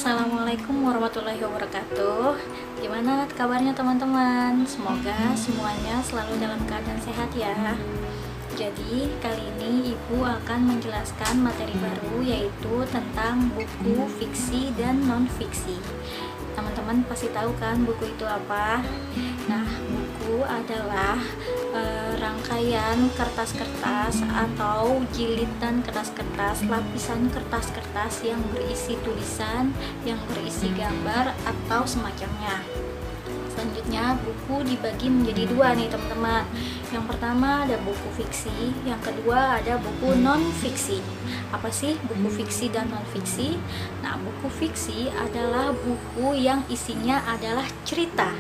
Assalamualaikum warahmatullahi wabarakatuh. Gimana kabarnya teman-teman? Semoga semuanya selalu dalam keadaan sehat ya. Jadi kali ini ibu akan menjelaskan materi baru, yaitu tentang buku fiksi dan non-fiksi. Teman-teman pasti tahu kan buku itu apa? Nah, buku adalah rangkaian kertas-kertas atau jilidan kertas-kertas, lapisan kertas-kertas yang berisi tulisan, yang berisi gambar atau semacamnya. Selanjutnya buku dibagi menjadi dua nih teman-teman. Yang pertama ada buku fiksi, yang kedua ada buku non-fiksi. Apa sih buku fiksi dan non-fiksi? Nah, buku fiksi adalah buku yang isinya adalah cerita.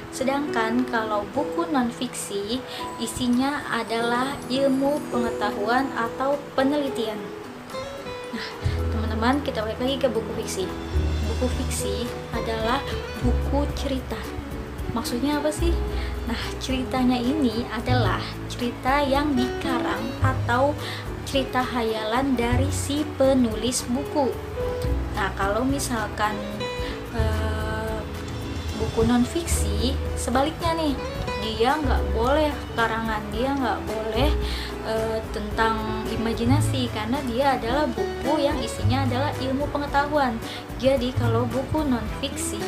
Sedangkan kalau buku non-fiksi isinya adalah ilmu pengetahuan atau penelitian. Nah, teman-teman, kita balik lagi ke buku fiksi. Buku fiksi adalah buku cerita. Maksudnya apa sih? Nah, ceritanya ini adalah cerita yang dikarang atau cerita hayalan dari si penulis buku. Nah, kalau misalkan buku non-fiksi sebaliknya nih, dia nggak boleh karangan, dia nggak boleh tentang imajinasi, karena dia adalah buku yang isinya adalah ilmu pengetahuan. Jadi kalau buku non-fiksi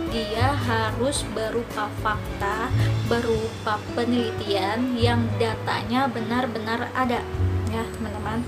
dia harus berupa fakta, berupa penelitian yang datanya benar-benar ada ya teman-teman.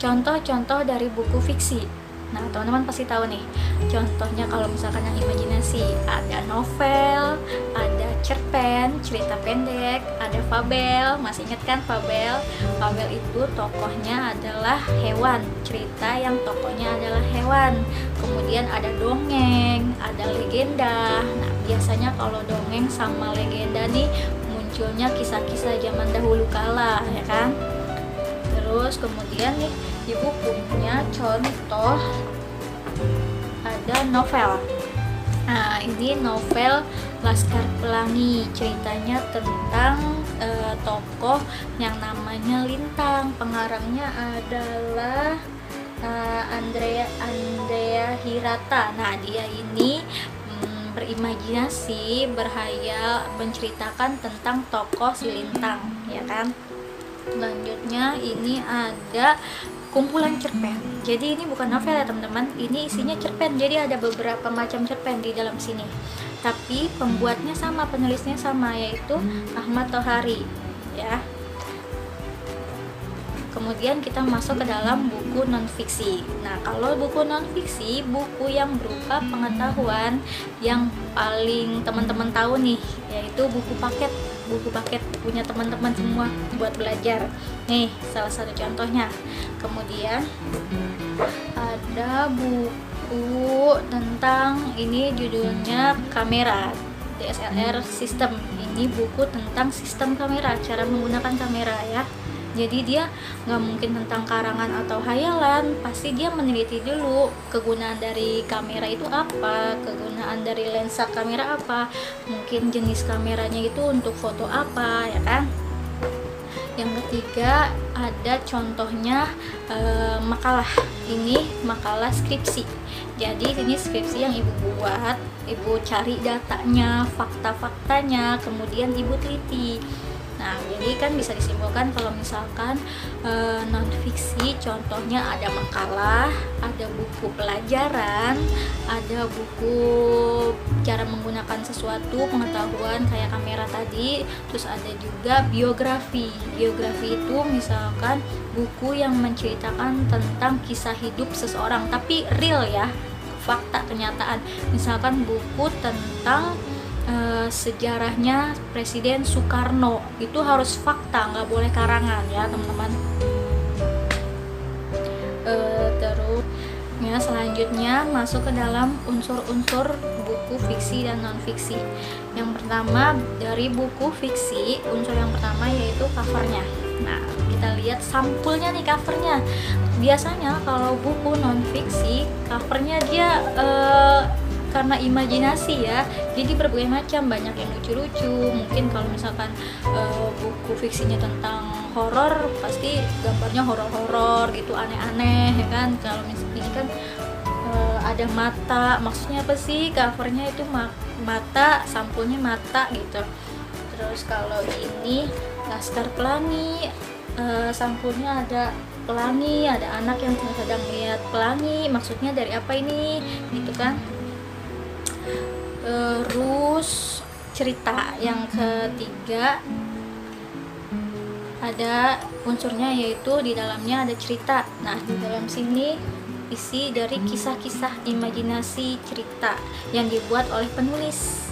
Contoh-contoh dari buku fiksi. Nah, teman-teman pasti tahu nih. Contohnya kalau misalkan yang imajinasi, ada novel, ada cerpen, cerita pendek, ada fabel. Masih ingat kan fabel? Fabel itu tokohnya adalah hewan, cerita yang tokohnya adalah hewan. Kemudian ada dongeng, ada legenda. Nah, biasanya kalau dongeng sama legenda nih munculnya kisah-kisah zaman dahulu kala, ya kan? Terus kemudian nih ibu punya contoh ada novel. Nah, ini novel Laskar Pelangi. Ceritanya tentang tokoh yang namanya Lintang. Pengarangnya adalah Andrea Hirata. Nah, dia ini berimajinasi, berhayal, menceritakan tentang tokoh si Lintang, ya kan? Selanjutnya ini ada kumpulan cerpen. Jadi ini bukan novel ya teman-teman, ini isinya cerpen. Jadi ada beberapa macam cerpen di dalam sini. Tapi pembuatnya sama, penulisnya sama, yaitu Ahmad Tohari ya. Kemudian kita masuk ke dalam buku non-fiksi. Nah, kalau buku non-fiksi, buku yang berupa pengetahuan yang paling teman-teman tahu nih, yaitu buku paket. Buku paket punya teman-teman semua buat belajar. Nih, salah satu contohnya. Kemudian ada buku tentang, ini judulnya kamera, DSLR System. Ini buku tentang sistem kamera, cara menggunakan kamera ya. Jadi dia nggak mungkin tentang karangan atau hayalan, pasti dia meneliti dulu kegunaan dari kamera itu apa, kegunaan dari lensa kamera apa, mungkin jenis kameranya itu untuk foto apa, ya kan. Yang ketiga ada contohnya makalah. Ini makalah skripsi. Jadi ini skripsi yang ibu buat, ibu cari datanya, fakta-faktanya, kemudian ibu teliti. Nah, jadi kan bisa disimpulkan kalau misalkan non-fiksi contohnya ada makalah, ada buku pelajaran, ada buku cara menggunakan sesuatu, pengetahuan kayak kamera tadi, terus ada juga biografi. Biografi itu misalkan buku yang menceritakan tentang kisah hidup seseorang, tapi real ya, fakta, kenyataan. Misalkan buku tentang sejarahnya Presiden Soekarno, itu harus fakta, nggak boleh karangan ya teman-teman. Terus ya, selanjutnya masuk ke dalam unsur-unsur buku fiksi dan non-fiksi. Yang pertama dari buku fiksi, unsur yang pertama yaitu covernya. Nah, kita lihat sampulnya nih covernya. Biasanya kalau buku non-fiksi covernya dia karena imajinasi ya. Jadi berbagai macam, banyak yang lucu-lucu. Mungkin kalau misalkan buku fiksinya tentang horor, pasti gambarnya horor-horor gitu, aneh-aneh ya kan. Kalau misalkan ini kan ada mata, maksudnya apa sih, covernya itu mata, sampulnya mata gitu. Terus kalau ini Laskar Pelangi, sampulnya ada pelangi, ada anak yang sedang melihat pelangi, maksudnya dari apa ini gitu kan. Terus cerita yang ketiga ada unsurnya, yaitu di dalamnya ada cerita. Nah, di dalam sini isi dari kisah-kisah imajinasi cerita yang dibuat oleh penulis.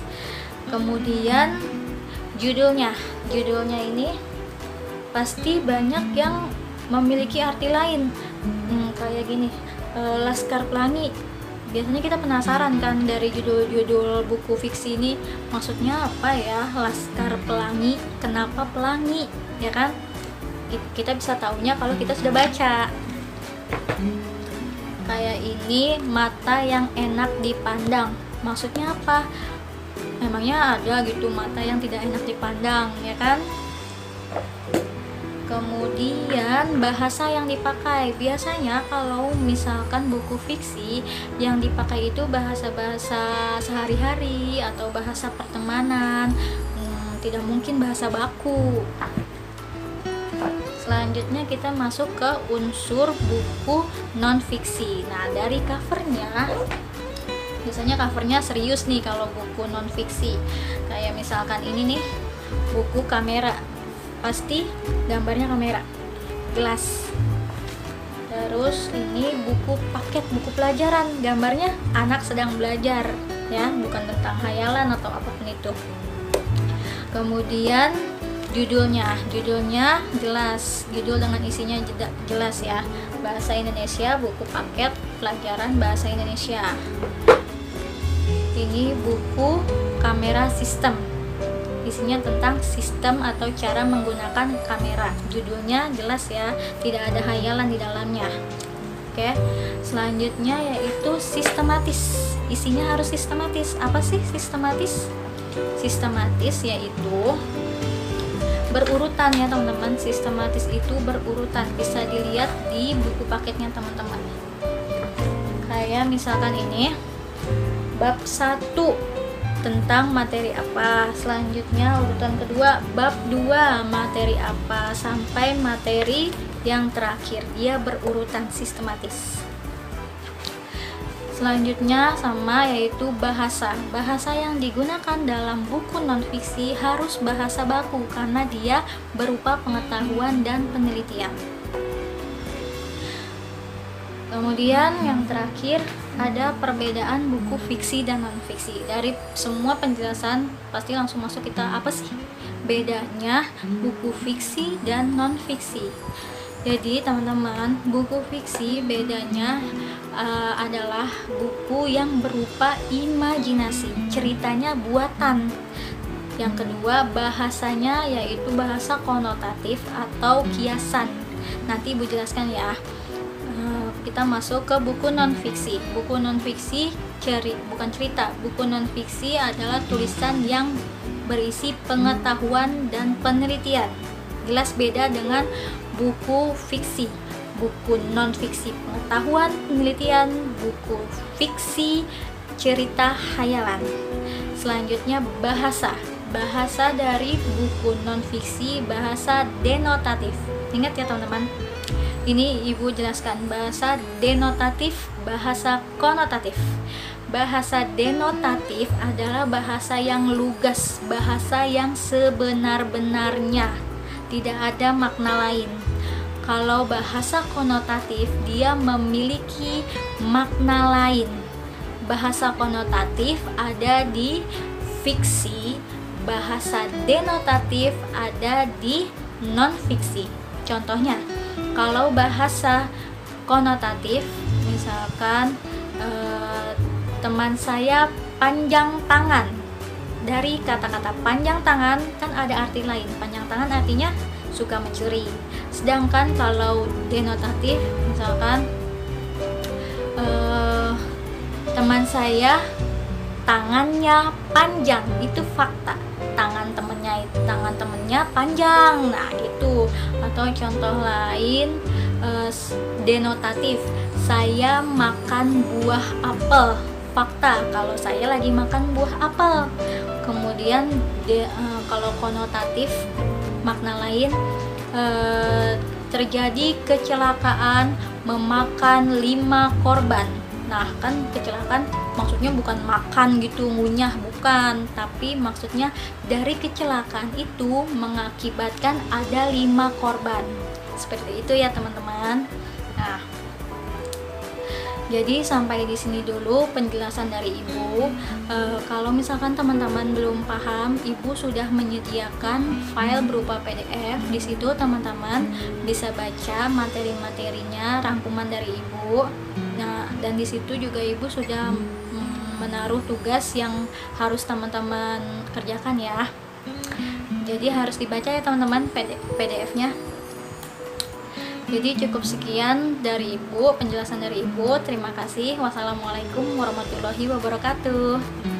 Kemudian judulnya ini pasti banyak yang memiliki arti lain, kayak gini, Laskar Pelangi. Biasanya kita penasaran kan dari judul-judul buku fiksi ini, maksudnya apa ya, Laskar Pelangi, kenapa pelangi, ya kan? Kita bisa taunya kalau kita sudah baca. Kayak ini, mata yang enak dipandang, maksudnya apa? Memangnya ada gitu mata yang tidak enak dipandang, ya kan? Kemudian bahasa yang dipakai, biasanya kalau misalkan buku fiksi yang dipakai itu bahasa-bahasa sehari-hari atau bahasa pertemanan, tidak mungkin bahasa baku. Selanjutnya kita masuk ke unsur buku non-fiksi. Nah, dari covernya, biasanya covernya serius nih kalau buku non-fiksi. Kayak misalkan ini nih, buku kamera, pasti gambarnya kamera, gelas. Terus ini buku paket, buku pelajaran, gambarnya anak sedang belajar ya, bukan tentang khayalan atau apapun itu. Kemudian judulnya jelas, judul dengan isinya jelas ya, bahasa Indonesia, buku paket pelajaran bahasa Indonesia. Ini buku kamera sistem, isinya tentang sistem atau cara menggunakan kamera. Judulnya jelas ya, tidak ada khayalan di dalamnya. Oke, selanjutnya yaitu sistematis, isinya harus sistematis. Apa sih sistematis? Sistematis yaitu berurutan ya teman-teman. Sistematis itu berurutan, bisa dilihat di buku paketnya teman-teman. Kayak misalkan ini bab 1 tentang materi apa, selanjutnya urutan kedua bab 2 materi apa, sampai materi yang terakhir. Dia berurutan sistematis. Selanjutnya sama, yaitu bahasa. Bahasa yang digunakan dalam buku non-fiksi harus bahasa baku karena dia berupa pengetahuan dan penelitian. Kemudian yang terakhir ada perbedaan buku fiksi dan non-fiksi. Dari semua penjelasan pasti langsung masuk kita, apa sih bedanya buku fiksi dan non-fiksi. Jadi teman-teman, buku fiksi bedanya adalah buku yang berupa imajinasi, ceritanya buatan. Yang kedua, bahasanya yaitu bahasa konotatif atau kiasan. Nanti Ibu jelaskan ya. Kita masuk ke buku non-fiksi. Buku non-fiksi bukan cerita. Buku non-fiksi adalah tulisan yang berisi pengetahuan dan penelitian. Jelas beda dengan buku fiksi. Buku non-fiksi pengetahuan, penelitian. Buku fiksi cerita khayalan. Selanjutnya bahasa. Bahasa dari buku non-fiksi bahasa denotatif. Ingat ya teman-teman. Ini Ibu jelaskan, bahasa denotatif, bahasa konotatif. Bahasa denotatif adalah bahasa yang lugas, bahasa yang sebenar-benarnya, tidak ada makna lain. Kalau bahasa konotatif, dia memiliki makna lain. Bahasa konotatif ada di fiksi, bahasa denotatif ada di non-fiksi. Contohnya, kalau bahasa konotatif, misalkan teman saya panjang tangan. Dari kata-kata panjang tangan kan ada arti lain. Panjang tangan artinya suka mencuri. Sedangkan kalau denotatif, misalkan teman saya tangannya panjang, itu fakta. Tangan temennya panjang, nah itu. Atau contoh lain, denotatif, saya makan buah apel, fakta kalau saya lagi makan buah apel. Kemudian kalau konotatif, makna lain, terjadi kecelakaan memakan 5 korban. Nah kan kecelakaan maksudnya bukan makan gitu ngunyah, bukan, tapi maksudnya dari kecelakaan itu mengakibatkan ada 5 korban. Seperti itu ya teman-teman. Nah, jadi sampai di sini dulu penjelasan dari Ibu. Kalau misalkan teman-teman belum paham, Ibu sudah menyediakan file berupa PDF. Di situ teman-teman bisa baca materi-materinya, rangkuman dari Ibu. Nah, dan di situ juga Ibu sudah menaruh tugas yang harus teman-teman kerjakan ya. Jadi harus dibaca ya teman-teman PDF-nya. Jadi cukup sekian dari Ibu, penjelasan dari Ibu. Terima kasih. Wassalamualaikum warahmatullahi wabarakatuh.